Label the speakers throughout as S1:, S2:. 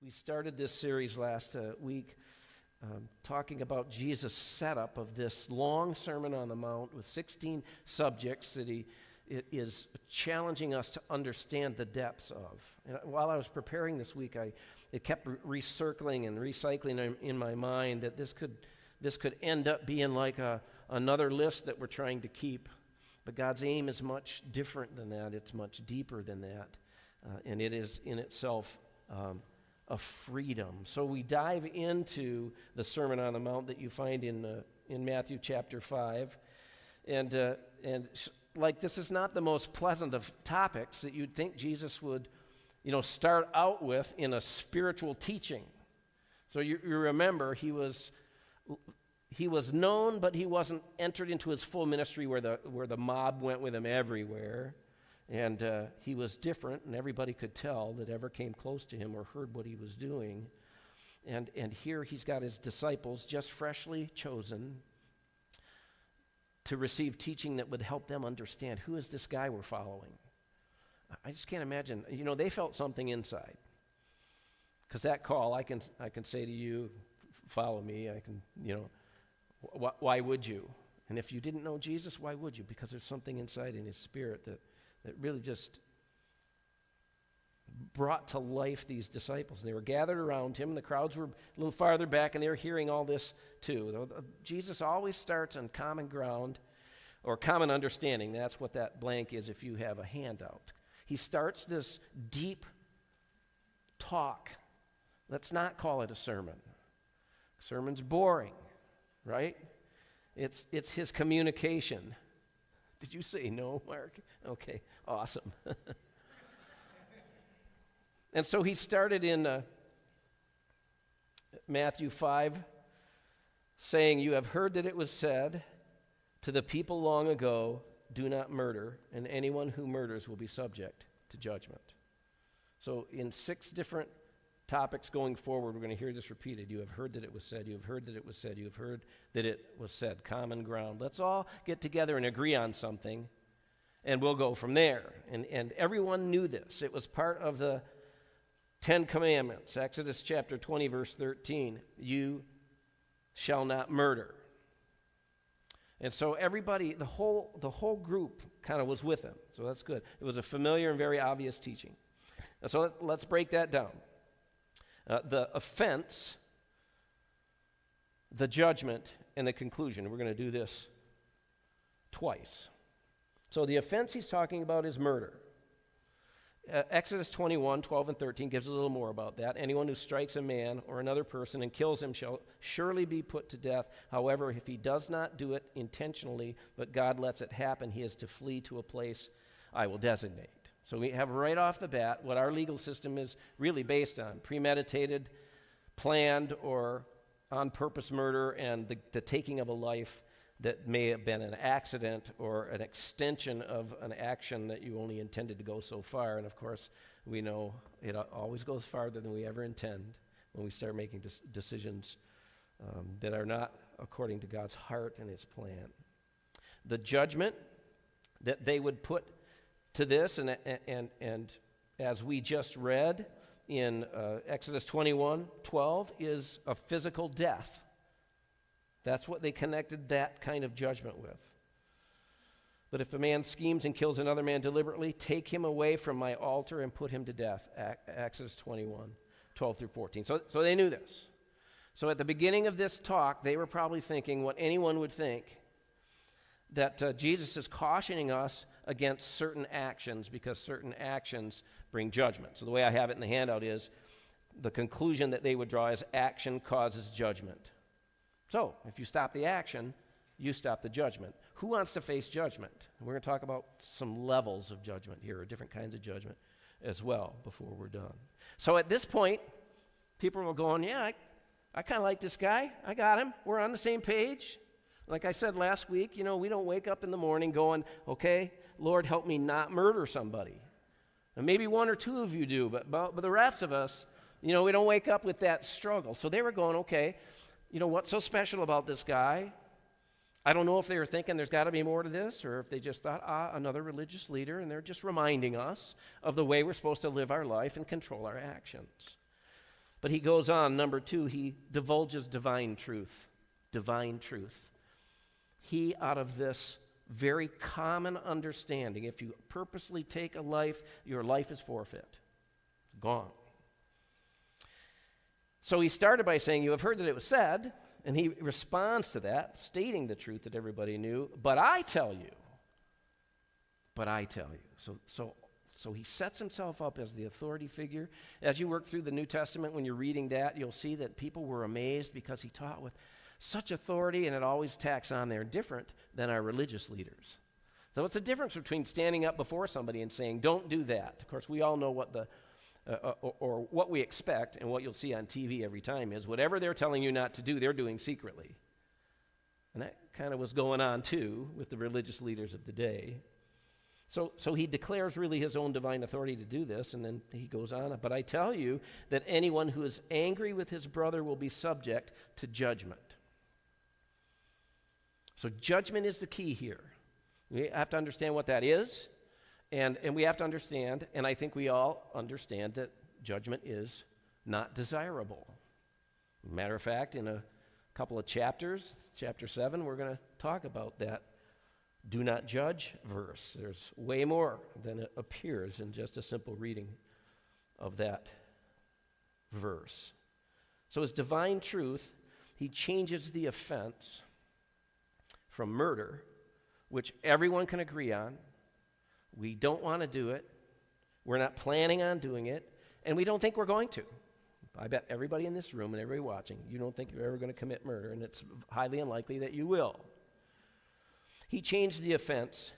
S1: We started this series last week talking about Jesus' setup of this long Sermon on the Mount with 16 subjects that it is challenging us to understand the depths of. And while I was preparing this week, it kept recircling and recycling in my mind that this could end up being like another list that we're trying to keep. But God's aim is much different than that. It's much deeper than that. And it is in itself a freedom. So we dive into the Sermon on the Mount that you find in Matthew chapter 5. And like this is not the most pleasant of topics that you'd think Jesus would, start out with in a spiritual teaching. So you remember he was known, but he wasn't entered into his full ministry where the mob went with him everywhere. And he was different, and everybody could tell that ever came close to him or heard what he was doing. And here he's got his disciples just freshly chosen to receive teaching that would help them understand who is this guy we're following. I just can't imagine. They felt something inside. Because that call, I can say to you, follow me. I can, why would you? And if you didn't know Jesus, why would you? Because there's something inside in his spirit that really just brought to life these disciples. And they were gathered around him, and the crowds were a little farther back, and they were hearing all this too. Jesus always starts on common ground or common understanding. That's what that blank is if you have a handout. He starts this deep talk. Let's not call it a sermon. Sermon's boring, right? It's his communication. Did you say no, Mark? Okay, awesome. And so he started in Matthew 5, saying, "You have heard that it was said to the people long ago, 'Do not murder, and anyone who murders will be subject to judgment.'" So in 6 different topics going forward, we're going to hear this repeated. You have heard that it was said, you have heard that it was said, you have heard that it was said. Common ground. Let's all get together and agree on something, and we'll go from there. And everyone knew this. It was part of the 10 Commandments. Exodus chapter 20, verse 13. You shall not murder. And so everybody, the whole group kind of was with him. So that's good. It was a familiar and very obvious teaching. And so let's break that down. The offense, the judgment, and the conclusion. We're going to do this twice. So the offense he's talking about is murder. Exodus 21, 12 and 13 gives a little more about that. Anyone who strikes a man or another person and kills him shall surely be put to death. However, if he does not do it intentionally, but God lets it happen, he is to flee to a place I will designate. So we have right off the bat what our legal system is really based on: premeditated, planned, or on-purpose murder, and the taking of a life that may have been an accident or an extension of an action that you only intended to go so far. And of course, we know it always goes farther than we ever intend when we start making decisions that are not according to God's heart and his plan. The judgment that they would put to this, and as we just read in Exodus 21, 12, is a physical death. That's what they connected that kind of judgment with. But if a man schemes and kills another man deliberately, take him away from my altar and put him to death. Exodus 21, 12 through 14. So they knew this. So at the beginning of this talk, they were probably thinking what anyone would think, that Jesus is cautioning us against certain actions because certain actions bring judgment. So the way I have it in the handout is the conclusion that they would draw is action causes judgment. So if you stop the action, you stop the judgment. Who wants to face judgment? We're going to talk about some levels of judgment here, or different kinds of judgment as well before we're done. So at this point, people are going, yeah, I kind of like this guy. I got him. We're on the same page. Like I said last week, we don't wake up in the morning going, okay, Lord, help me not murder somebody. And maybe 1 or 2 of you do, but the rest of us, we don't wake up with that struggle. So they were going, okay, what's so special about this guy? I don't know if they were thinking there's got to be more to this, or if they just thought, another religious leader, and they're just reminding us of the way we're supposed to live our life and control our actions. But he goes on, number 2, he divulges divine truth. Divine truth. He, out of this very common understanding, if you purposely take a life, your life is forfeit. It's gone. So he started by saying, you have heard that it was said, and he responds to that, stating the truth that everybody knew, but I tell you. So he sets himself up as the authority figure. As you work through the New Testament, when you're reading that, you'll see that people were amazed because he taught with such authority, and it always tacks on there different than our religious leaders. So it's a difference between standing up before somebody and saying, don't do that. Of course, we all know what or what we expect, and what you'll see on TV every time is whatever they're telling you not to do, they're doing secretly. And that kind of was going on, too, with the religious leaders of the day. So he declares really his own divine authority to do this, and then he goes on, but I tell you that anyone who is angry with his brother will be subject to judgment. So judgment is the key here. We have to understand what that is, and we have to understand, and I think we all understand, that judgment is not desirable. Matter of fact, in a couple of chapters, chapter 7, we're going to talk about that do not judge verse. There's way more than it appears in just a simple reading of that verse. So his divine truth, he changes the offense from murder, which everyone can agree on. We don't want to do it. We're not planning on doing it, and we don't think we're going to. I bet everybody in this room and everybody watching, you don't think you're ever going to commit murder, and it's highly unlikely that you will. He changed the offense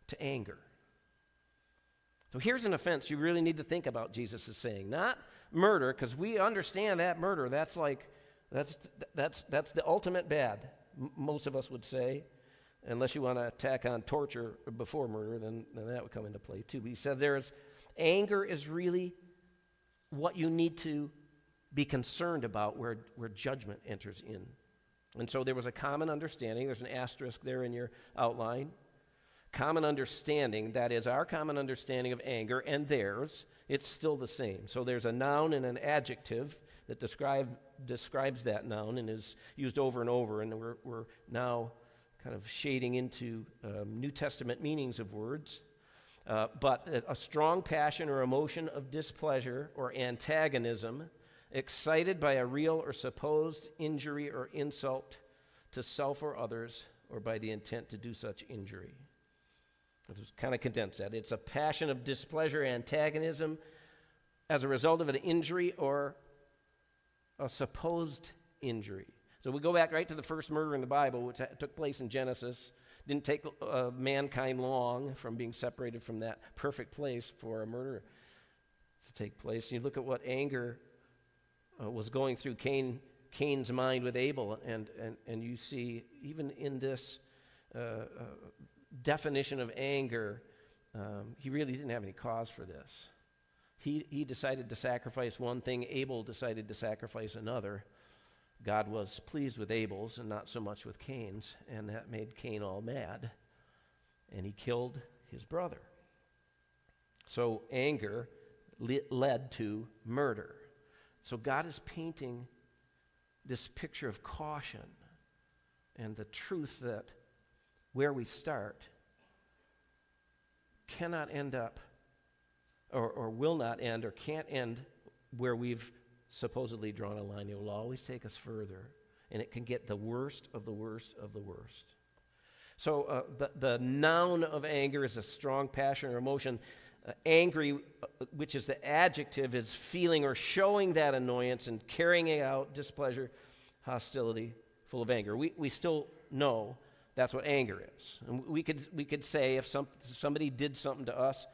S1: to anger. So here's an offense you really need to think about, Jesus is saying. Not murder, because we understand that murder, that's the ultimate bad, most of us would say. Unless you want to tack on torture before murder, then that would come into play too. But he said anger is really what you need to be concerned about where judgment enters in. And so there was a common understanding. There's an asterisk there in your outline. Common understanding, that is our common understanding of anger and theirs, it's still the same. So there's a noun and an adjective that describes that noun and is used over and over, and we're now kind of shading into New Testament meanings of words. But a strong passion or emotion of displeasure or antagonism excited by a real or supposed injury or insult to self or others, or by the intent to do such injury. I'll just kind of condense that. It's a passion of displeasure, antagonism, as a result of an injury or a supposed injury. So we go back right to the first murder in the Bible, which took place in Genesis. Didn't take mankind long from being separated from that perfect place for a murder to take place. You look at what anger was going through Cain's mind with Abel, and you see even in this definition of anger, he really didn't have any cause for this. He decided to sacrifice one thing, Abel decided to sacrifice another. God was pleased with Abel's and not so much with Cain's, and that made Cain all mad, and he killed his brother. So anger led to murder. So God is painting this picture of caution and the truth that where we start cannot end up or will not end or can't end where we've supposedly drawn a line. It will always take us further, and it can get the worst of the worst of the worst. So the noun of anger is a strong passion or emotion. Angry, which is the adjective, is feeling or showing that annoyance and carrying out displeasure, hostility, full of anger. We still know that's what anger is. And we could say if somebody did something to us,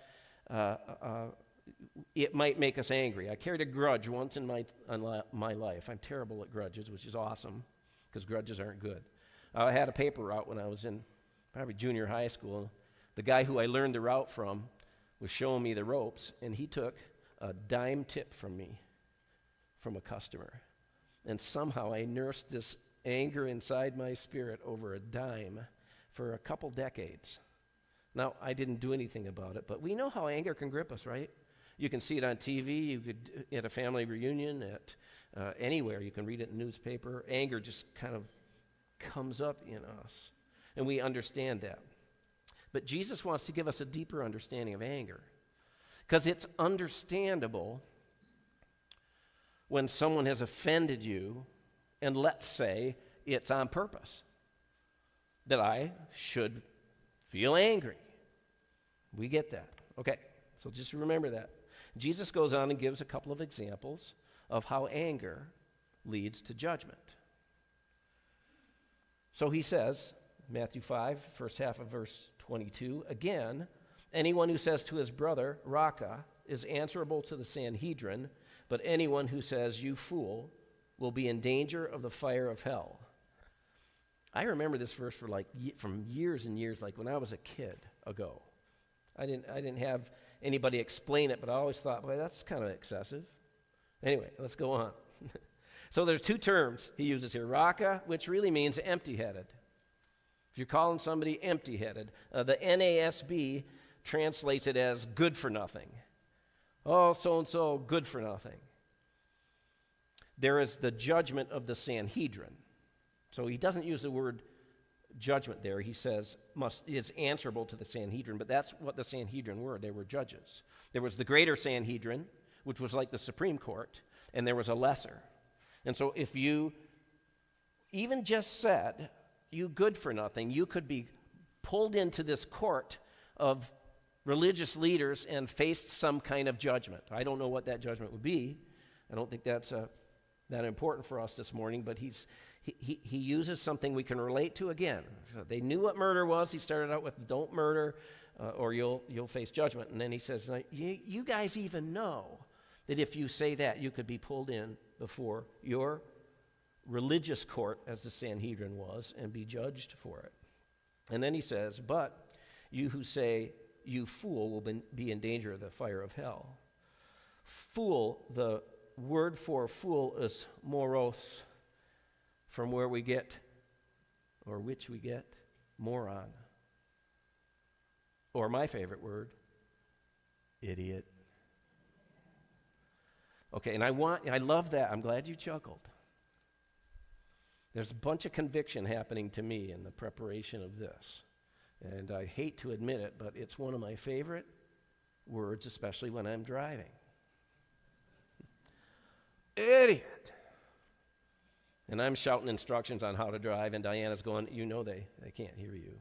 S1: it might make us angry. I carried a grudge once in my life. I'm terrible at grudges, which is awesome, because grudges aren't good. I had a paper route when I was in probably junior high school. The guy who I learned the route from was showing me the ropes, and he took a dime tip from me, from a customer. And somehow I nursed this anger inside my spirit over a dime for a couple decades. Now, I didn't do anything about it, but we know how anger can grip us, right? You can see it on TV, you could at a family reunion, at anywhere. You can read it in the newspaper. Anger just kind of comes up in us, and we understand that. But Jesus wants to give us a deeper understanding of anger, because it's understandable when someone has offended you, and let's say it's on purpose, that I should feel angry. We get that. Okay, so just remember that. Jesus goes on and gives a couple of examples of how anger leads to judgment. So he says, Matthew 5, first half of verse 22, again, anyone who says to his brother, Raka, is answerable to the Sanhedrin, but anyone who says, you fool, will be in danger of the fire of hell. I remember this verse from years and years, like when I was a kid ago. I didn't have anybody explain it, but I always thought, boy, that's kind of excessive. Anyway, let's go on. So there's two terms he uses here. Raka, which really means empty-headed. If you're calling somebody empty-headed, the NASB translates it as good for nothing. Oh, so-and-so, good for nothing. There is the judgment of the Sanhedrin. So he doesn't use the word judgment there. He says is answerable to the Sanhedrin, but that's what the Sanhedrin were. They were judges. There was the greater Sanhedrin, which was like the Supreme Court, and there was a lesser. And so if you even just said, you good for nothing, you could be pulled into this court of religious leaders and faced some kind of judgment. I don't know what that judgment would be. I don't think that's that important for us this morning, but he uses something we can relate to again. So they knew what murder was. He started out with don't murder or you'll face judgment. And then he says, you guys even know that if you say that, you could be pulled in before your religious court, as the Sanhedrin was, and be judged for it. And then he says, but you who say, you fool, will be in danger of the fire of hell. Fool, the word for fool is moros, from where we get, or which we get, moron. Or my favorite word, idiot. Okay, and I love that. I'm glad you chuckled. There's a bunch of conviction happening to me in the preparation of this. And I hate to admit it, but it's one of my favorite words, especially when I'm driving. Idiot. And I'm shouting instructions on how to drive, and Diana's going, you know they can't hear you.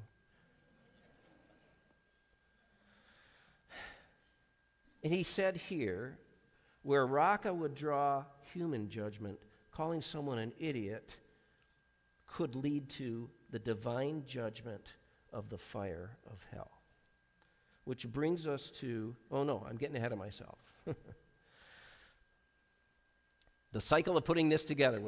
S1: And he said here, where Raka would draw human judgment, calling someone an idiot could lead to the divine judgment of the fire of hell. Which brings us to, oh no, I'm getting ahead of myself. The cycle of putting this together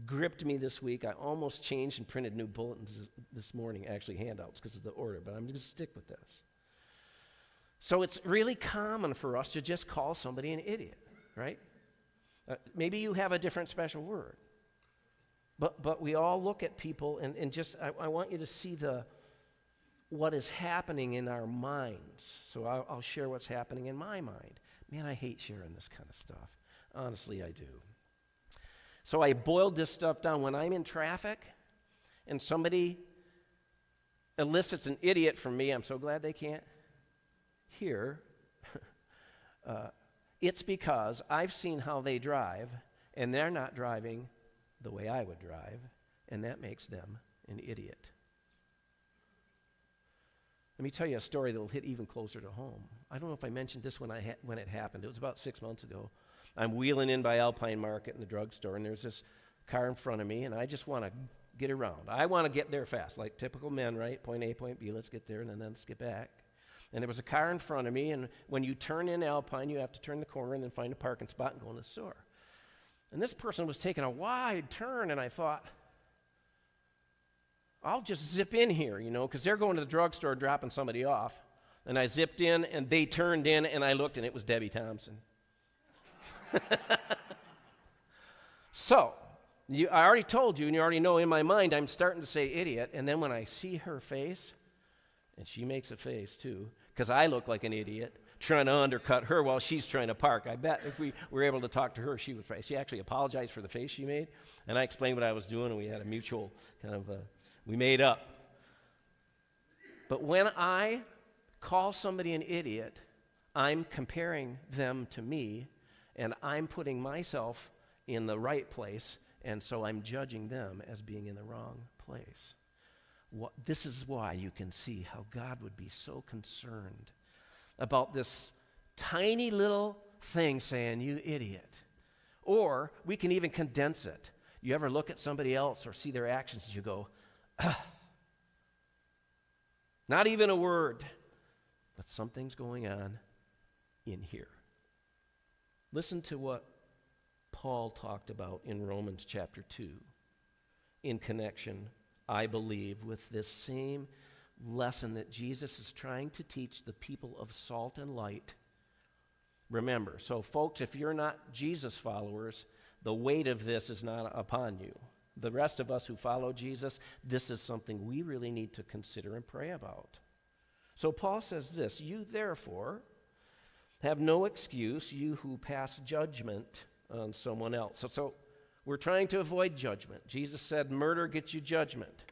S1: gripped me this week. I almost changed and printed new bulletins this morning, actually handouts because of the order, but I'm going to stick with this. So it's really common for us to just call somebody an idiot, right? Maybe you have a different special word. But we all look at people and just, I want you to see what is happening in our minds. So I'll share what's happening in my mind. Man, I hate sharing this kind of stuff. Honestly, I do. So I boiled this stuff down. When I'm in traffic and somebody elicits an idiot from me, I'm so glad they can't hear. It's because I've seen how they drive, and they're not driving the way I would drive, and that makes them an idiot. Let me tell you a story that will hit even closer to home. I don't know if I mentioned this when it happened. It was about 6 months ago. I'm wheeling in by Alpine Market in the drugstore, and there's this car in front of me, and I just want to get around. I want to get there fast, like typical men, right? Point A, point B, let's get there, and then let's get back. And there was a car in front of me, and when you turn in Alpine, you have to turn the corner and then find a parking spot and go in the store. And this person was taking a wide turn, and I thought, I'll just zip in here, because they're going to the drugstore dropping somebody off. And I zipped in, and they turned in, and I looked, and it was Debbie Thompson. So, I already told you, and you already know in my mind, I'm starting to say idiot, and then when I see her face, and she makes a face too, because I look like an idiot, trying to undercut her while she's trying to park. I bet if we were able to talk to her, she would. She actually apologized for the face she made, and I explained what I was doing, and we had a mutual kind of, we made up. But when I call somebody an idiot, I'm comparing them to me, and I'm putting myself in the right place, and so I'm judging them as being in the wrong place. This is why you can see how God would be so concerned about this tiny little thing saying, you idiot. Or we can even condense it. You ever look at somebody else or see their actions and you go, not even a word, but something's going on in here. Listen to what Paul talked about in Romans chapter 2 in connection, I believe, with this same lesson that Jesus is trying to teach the people of salt and light. Remember, so folks, if you're not Jesus followers, the weight of this is not upon you. The rest of us who follow Jesus, this is something we really need to consider and pray about. So Paul says this, you therefore have no excuse, you who pass judgment on someone else. So we're trying to avoid judgment. Jesus said murder gets you judgment.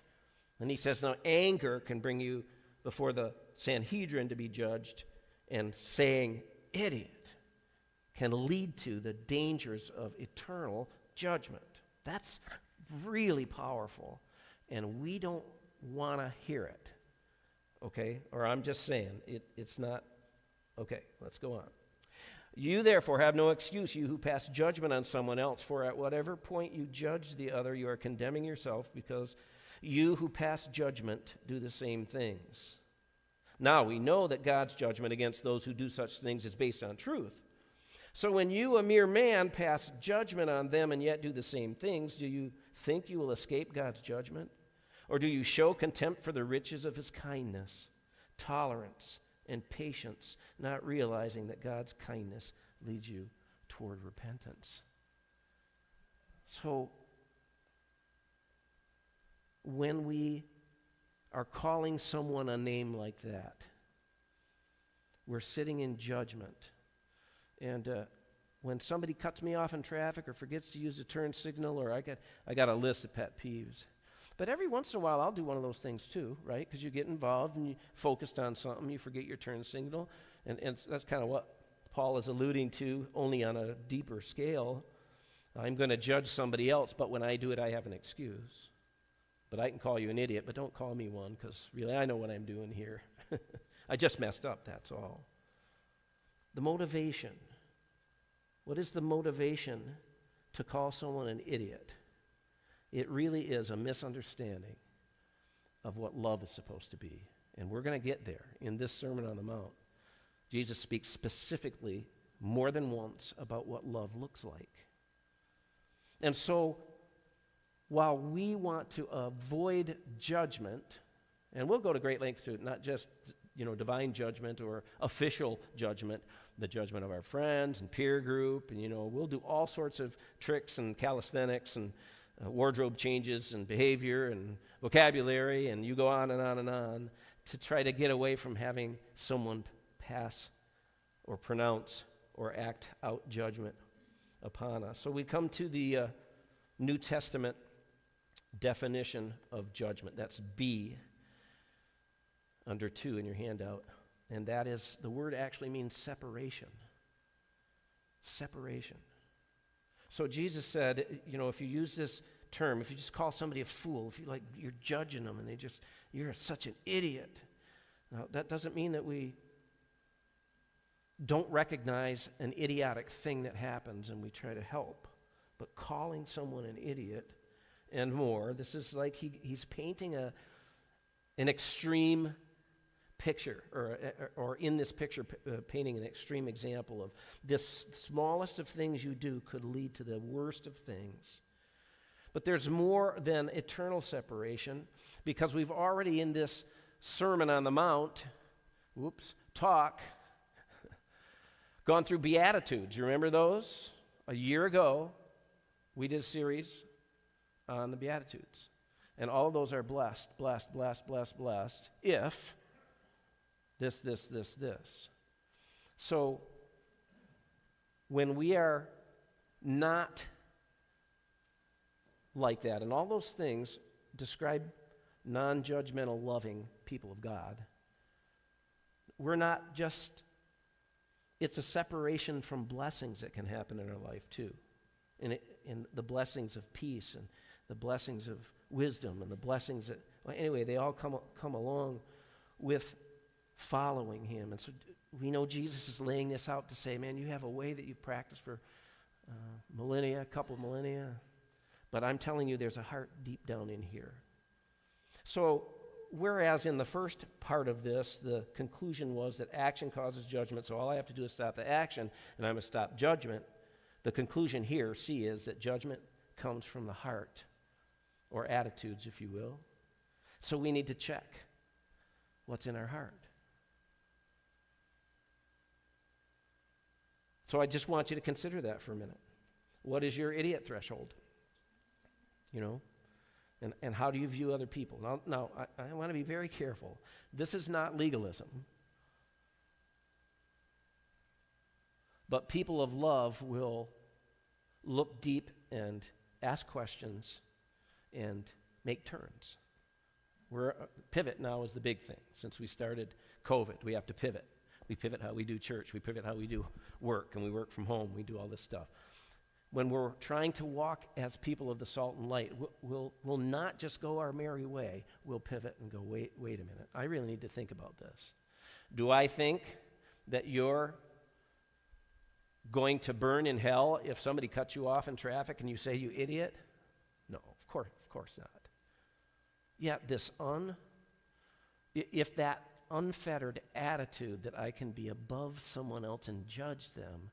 S1: And he says, now anger can bring you before the Sanhedrin to be judged, and saying idiot can lead to the dangers of eternal judgment. That's really powerful, and we don't want to hear it, okay? Or I'm just saying, it's not, okay, let's go on. You therefore have no excuse, you who pass judgment on someone else, for at whatever point you judge the other, you are condemning yourself, because you who pass judgment do the same things. Now we know that God's judgment against those who do such things is based on truth. So when you, a mere man, pass judgment on them and yet do the same things, do you think you will escape God's judgment? Or do you show contempt for the riches of his kindness, tolerance, and patience, not realizing that God's kindness leads you toward repentance? So when we are calling someone a name like that, we're sitting in judgment. And when somebody cuts me off in traffic or forgets to use a turn signal, or I got a list of pet peeves. But every once in a while, I'll do one of those things too, right? Because you get involved and you focused on something, you forget your turn signal. And that's kind of what Paul is alluding to, only on a deeper scale. I'm going to judge somebody else, but when I do it, I have an excuse. But I can call you an idiot, but don't call me one, because really I know what I'm doing here. I just messed up, that's all. The motivation. What is the motivation to call someone an idiot? It really is a misunderstanding of what love is supposed to be. And we're going to get there in this Sermon on the Mount. Jesus speaks specifically more than once about what love looks like. And so, while we want to avoid judgment, and we'll go to great lengths to not just, divine judgment or official judgment, the judgment of our friends and peer group, and, we'll do all sorts of tricks and calisthenics and wardrobe changes and behavior and vocabulary, and you go on and on and on to try to get away from having someone pass or pronounce or act out judgment upon us. So we come to the New Testament definition of judgment. That's B under 2 in your handout. And that is, the word actually means separation. Separation. So Jesus said, if you use this term, if you just call somebody a fool, if you're judging them and you're such an idiot. Now, that doesn't mean that we don't recognize an idiotic thing that happens and we try to help. But calling someone an idiot and more, this is like he's painting an extreme picture, or in this picture, painting an extreme example of this smallest of things you do could lead to the worst of things. But there's more than eternal separation, because we've already in this Sermon on the Mount, gone through Beatitudes. You remember those? A year ago, we did a series on the Beatitudes. And all of those are blessed, blessed, blessed, blessed, blessed, if this. So when we are not like that, and all those things describe non-judgmental, loving people of God, we're not just, it's a separation from blessings that can happen in our life too. In the blessings of peace and the blessings of wisdom and the blessings that, well, anyway, they all come along with following him. And so we know Jesus is laying this out to say, man, you have a way that you've practiced for millennia, a couple of millennia, but I'm telling you there's a heart deep down in here. So whereas in the first part of this, the conclusion was that action causes judgment, so all I have to do is stop the action, and I'm going to stop judgment. The conclusion here, C, is that judgment comes from the heart, or attitudes, if you will. So we need to check what's in our heart. So I just want you to consider that for a minute. What is your idiot threshold? You know? And how do you view other people? Now I want to be very careful. This is not legalism. But people of love will look deep and ask questions and make turns. Pivot now is the big thing. Since we started COVID, we have to pivot. We pivot how we do church. We pivot how we do work, and we work from home. We do all this stuff. When we're trying to walk as people of the salt and light, we'll not just go our merry way. We'll pivot and go, wait a minute. I really need to think about this. Do I think that you're going to burn in hell if somebody cuts you off in traffic and you say, you idiot? No, of course not. Yet if that unfettered attitude that I can be above someone else and judge them,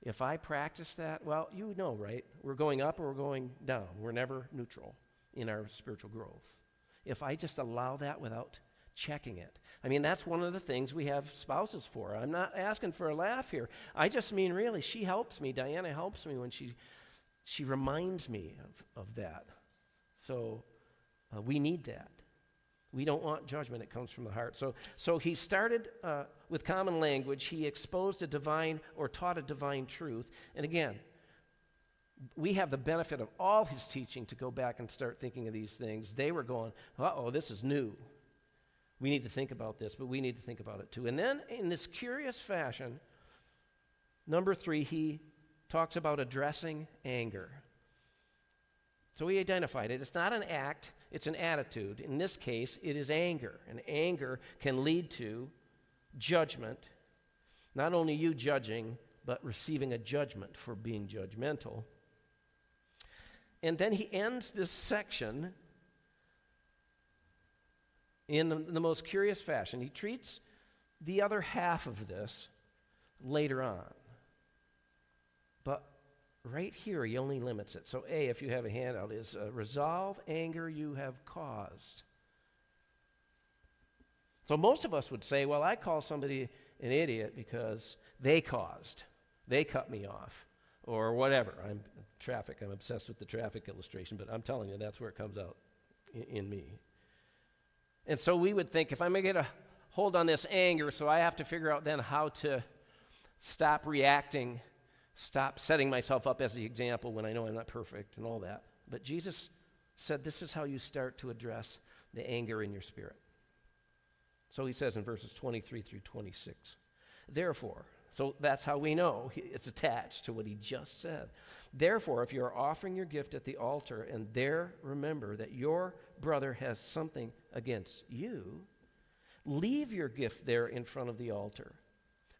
S1: if I practice that, well, you know, right? We're going up or we're going down. We're never neutral in our spiritual growth. If I just allow that without checking it. I mean, that's one of the things we have spouses for. I'm not asking for a laugh here. I just mean, really, she helps me. Diana helps me when she reminds me of that. So we need that. We don't want judgment. It comes from the heart. So he started with common language. He exposed a divine or taught a divine truth. And again, we have the benefit of all his teaching to go back and start thinking of these things. They were going, this is new. We need to think about this, but we need to think about it too. And then in this curious fashion, number 3, he talks about addressing anger. So we identified it. It's not an act. It's an attitude. In this case, it is anger. And anger can lead to judgment. Not only you judging, but receiving a judgment for being judgmental. And then he ends this section in the most curious fashion. He treats the other half of this later on. But right here, he only limits it. So A, if you have a handout, is resolve anger you have caused. So most of us would say, well, I call somebody an idiot because they cut me off, or whatever. I'm obsessed with the traffic illustration, but I'm telling you, that's where it comes out in me. And so we would think, if I'm going to get a hold on this anger, so I have to figure out then how to stop reacting, stop setting myself up as the example when I know I'm not perfect and all that. But Jesus said this is how you start to address the anger in your spirit. So he says in verses 23 through 26, therefore, so that's how we know it's attached to what he just said. Therefore, if you are offering your gift at the altar and there remember that your brother has something against you, leave your gift there in front of the altar.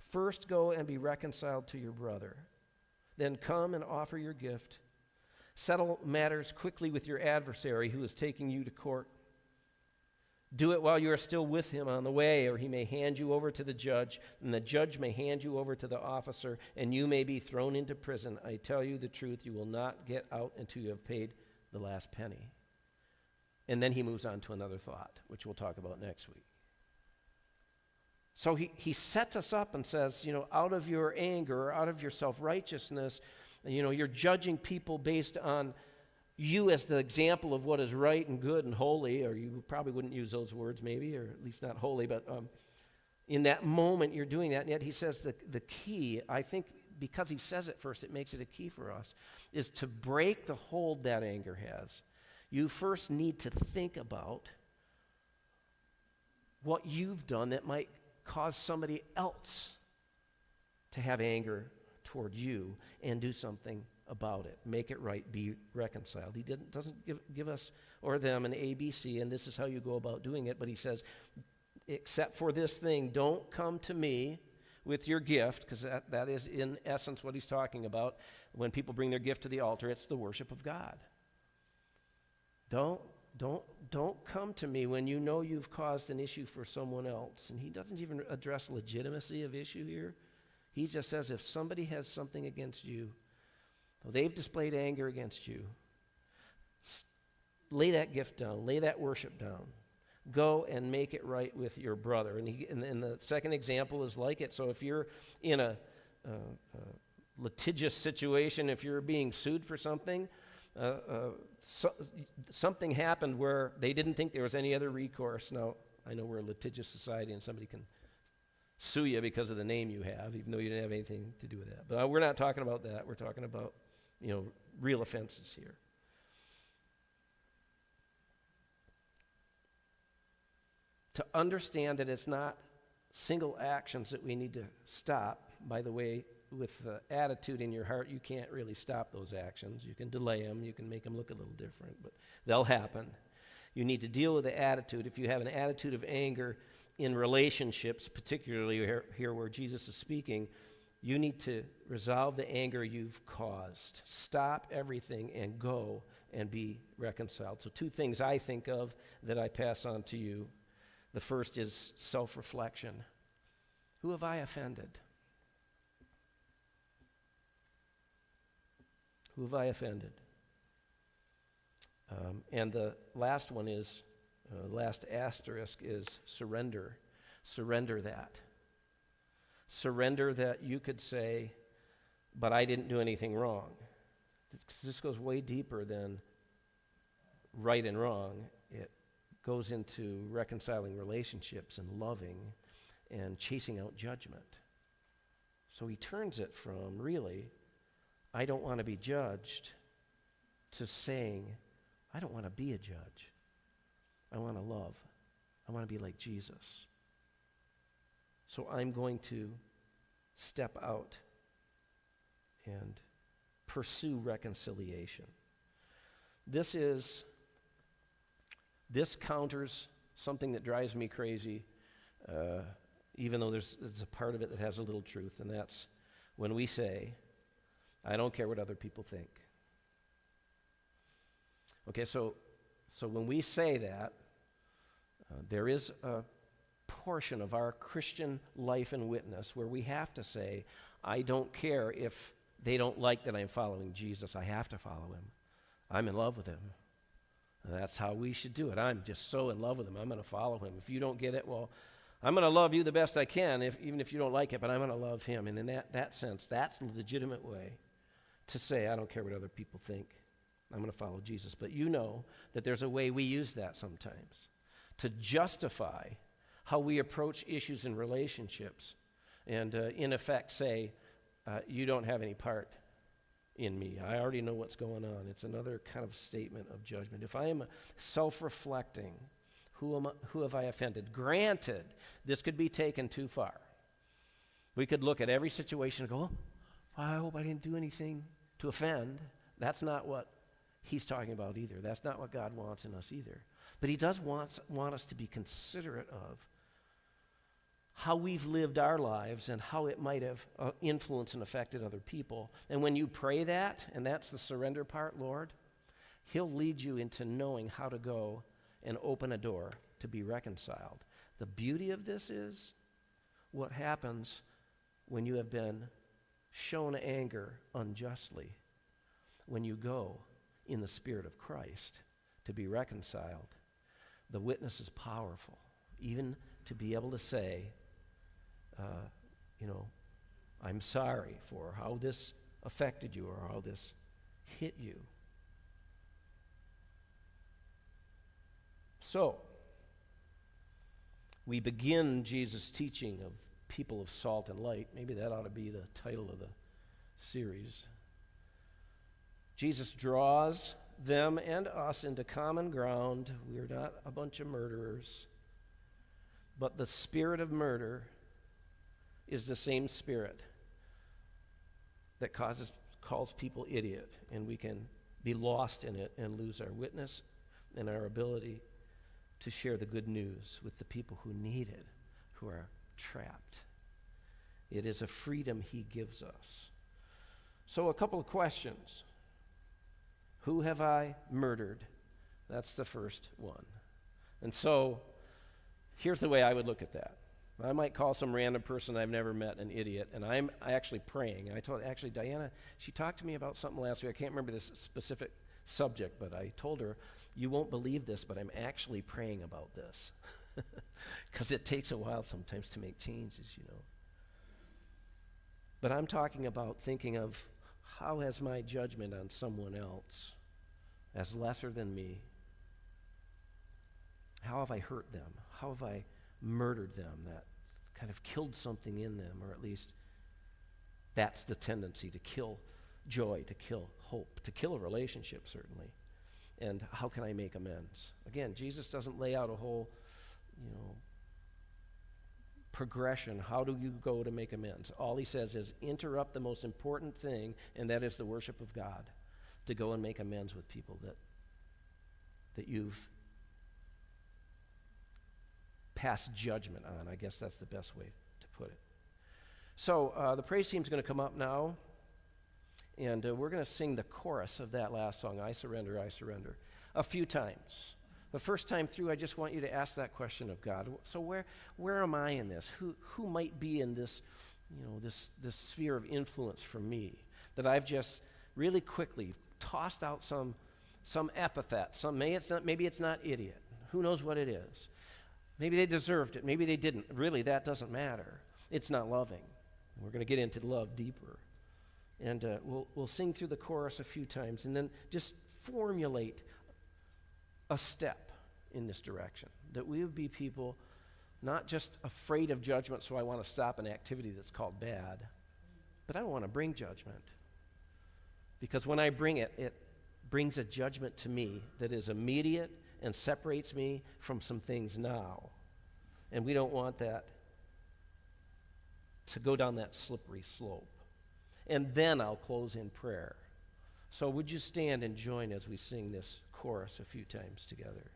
S1: First go and be reconciled to your brother. Then come and offer your gift. Settle matters quickly with your adversary who is taking you to court. Do it while you are still with him on the way, or he may hand you over to the judge, and the judge may hand you over to the officer, and you may be thrown into prison. I tell you the truth, you will not get out until you have paid the last penny. And then he moves on to another thought, which we'll talk about next week. So he sets us up and says, out of your anger, out of your self-righteousness, you're judging people based on you as the example of what is right and good and holy, or you probably wouldn't use those words maybe, or at least not holy, but In that moment, you're doing that, and yet he says the key, I think because he says it first, it makes it a key for us, is to break the hold that anger has. You first need to think about what you've done that might cause somebody else to have anger toward you and do something about it. Make it right, be reconciled. He doesn't give us or them an ABC, and this is how you go about doing it, but he says, except for this thing, don't come to me with your gift, because that is in essence what he's talking about. When people bring their gift to the altar, it's the worship of God. Don't come to me when you know you've caused an issue for someone else. And he doesn't even address legitimacy of issue here. He just says if somebody has something against you, well, they've displayed anger against you, lay that gift down, lay that worship down. Go and make it right with your brother. And the second example is like it. So if you're in a litigious situation, if you're being sued for something, something happened where they didn't think there was any other recourse. Now, I know we're a litigious society and somebody can sue you because of the name you have, even though you didn't have anything to do with that. But we're not talking about that. We're talking about, real offenses here. To understand that it's not single actions that we need to stop. By the way, with the attitude in your heart, you can't really stop those actions. You can delay them, you can make them look a little different, but they'll happen. You need to deal with the attitude. If you have an attitude of anger in relationships, particularly here where Jesus is speaking, you need to resolve the anger you've caused. Stop everything and go and be reconciled. So 2 things I think of that I pass on to you. The first is self-reflection. Who have I offended? Who have I offended? And the last one is, last asterisk is surrender. Surrender that. Surrender that you could say, but I didn't do anything wrong. This goes way deeper than right and wrong. It goes into reconciling relationships and loving and chasing out judgment. So he turns it from really, I don't want to be judged, to saying, I don't want to be a judge. I want to love. I want to be like Jesus. So I'm going to step out and pursue reconciliation. This counters something that drives me crazy, even though there's a part of it that has a little truth, and that's when we say, I don't care what other people think. Okay, so when we say that, there is a portion of our Christian life and witness where we have to say, I don't care if they don't like that I'm following Jesus. I have to follow him. I'm in love with him. And that's how we should do it. I'm just so in love with him. I'm going to follow him. If you don't get it, well, I'm going to love you the best I can, even if you don't like it, but I'm going to love him. And in that sense, that's the legitimate way to say, I don't care what other people think. I'm going to follow Jesus. But you know that there's a way we use that sometimes to justify how we approach issues in relationships and, in effect, say, you don't have any part in me. I already know what's going on. It's another kind of statement of judgment. If I am self-reflecting, who have I offended? Granted, this could be taken too far. We could look at every situation and go, oh, I hope I didn't do anything to offend. That's not what he's talking about either. That's not what God wants in us either. But he does want us to be considerate of how we've lived our lives and how it might have influenced and affected other people. And when you pray that, and that's the surrender part, Lord, he'll lead you into knowing how to go and open a door to be reconciled. The beauty of this is what happens when you have been shown anger unjustly. When you go in the Spirit of Christ to be reconciled, the witness is powerful. Even to be able to say, I'm sorry for how this affected you or how this hit you. So, We begin Jesus' teaching of people of salt and light. Maybe that ought to be the title of the series. Jesus draws them and us into common ground. We're not a bunch of murderers. But the spirit of murder is the same spirit that calls people idiot, and we can be lost in it and lose our witness and our ability to share the good news with the people who need it, who are trapped. It is a freedom he gives us. So a couple of questions. Who have I murdered? That's the first one. And so here's the way I would look at that. I might call some random person I've never met an idiot, and I'm actually praying. I told, actually, Diana, she talked to me about something last week. I can't remember this specific subject, but I told her, you won't believe this, but I'm actually praying about this. Because it takes a while sometimes to make changes, you know. But I'm talking about thinking of how has my judgment on someone else as lesser than me, how have I hurt them? How have I murdered them? That kind of killed something in them, or at least that's the tendency, to kill joy, to kill hope, to kill a relationship, certainly. And how can I make amends? Again, Jesus doesn't lay out a whole, progression. How do you go to make amends? All he says is interrupt the most important thing, and that is the worship of God, to go and make amends with people that you've passed judgment on. I guess that's the best way to put it. So the praise team's going to come up now, and we're going to sing the chorus of that last song, I Surrender, a few times. The first time through, I just want you to ask that question of God. So where am I in this? Who might be in this, this sphere of influence for me that I've just really quickly tossed out some epithet, maybe it's not idiot. Who knows what it is? Maybe they deserved it. Maybe they didn't. Really, that doesn't matter. It's not loving. We're going to get into love deeper. And we'll sing through the chorus a few times and then just formulate a step in this direction. That we would be people not just afraid of judgment, so I want to stop an activity that's called bad, but I want to bring judgment. Because when I bring it, it brings a judgment to me that is immediate and separates me from some things now. And we don't want that to go down that slippery slope. And then I'll close in prayer. So would you stand and join as we sing this chorus a few times together?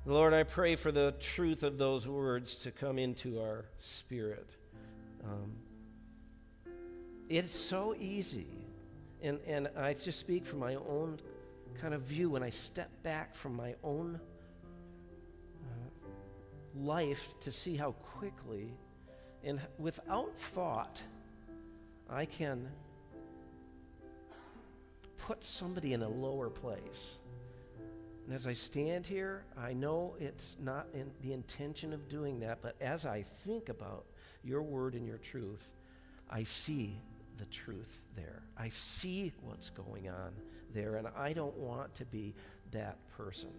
S1: Lord, I pray for the truth of those words to come into our spirit. It's so easy, and I just speak from my own kind of view when I step back from my own life to see how quickly and without thought I can put somebody in a lower place. And as I stand here, I know it's not in the intention of doing that, but as I think about your word and your truth, I see the truth there. I see what's going on there, and I don't want to be that person.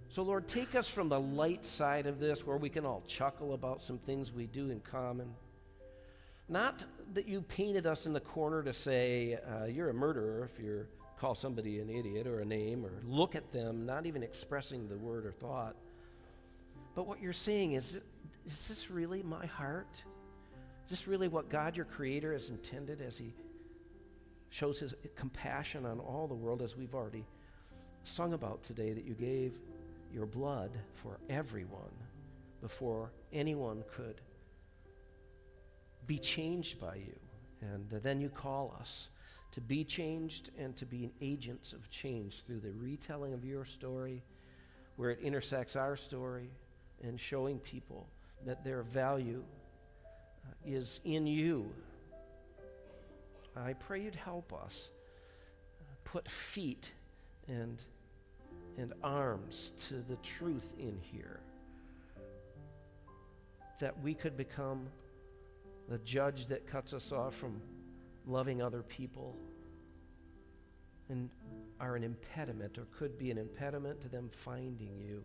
S1: So, Lord, take us from the light side of this where we can all chuckle about some things we do in common. Not that you painted us in the corner to say, you're a murderer if you call somebody an idiot or a name or look at them, not even expressing the word or thought. But what you're saying is this really my heart? Is this really what God, your Creator, has intended as He shows His compassion on all the world, as we've already sung about today, that you gave your blood for everyone before anyone could be changed by you. And then you call us to be changed and to be agents of change through the retelling of your story, where it intersects our story, and showing people that their value is in you. I pray you'd help us put feet and arms to the truth in here, that we could become the judge that cuts us off from loving other people and are an impediment, or could be an impediment to them finding you.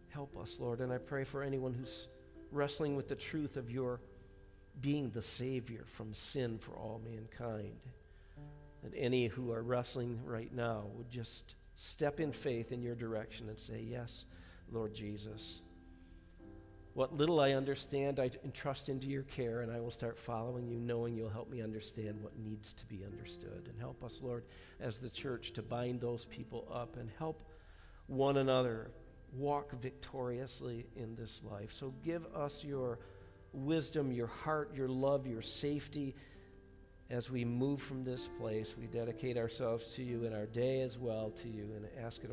S1: Help us, Lord, and I pray for anyone who's wrestling with the truth of your being the Savior from sin for all mankind. And any who are wrestling right now would just step in faith in your direction and say, yes, Lord Jesus. What little I understand, I entrust into your care, and I will start following you, knowing you'll help me understand what needs to be understood. And help us, Lord, as the church, to bind those people up and help one another walk victoriously in this life. So give us your wisdom, your heart, your love, your safety. As we move from this place, we dedicate ourselves to you in our day as well to you, and ask it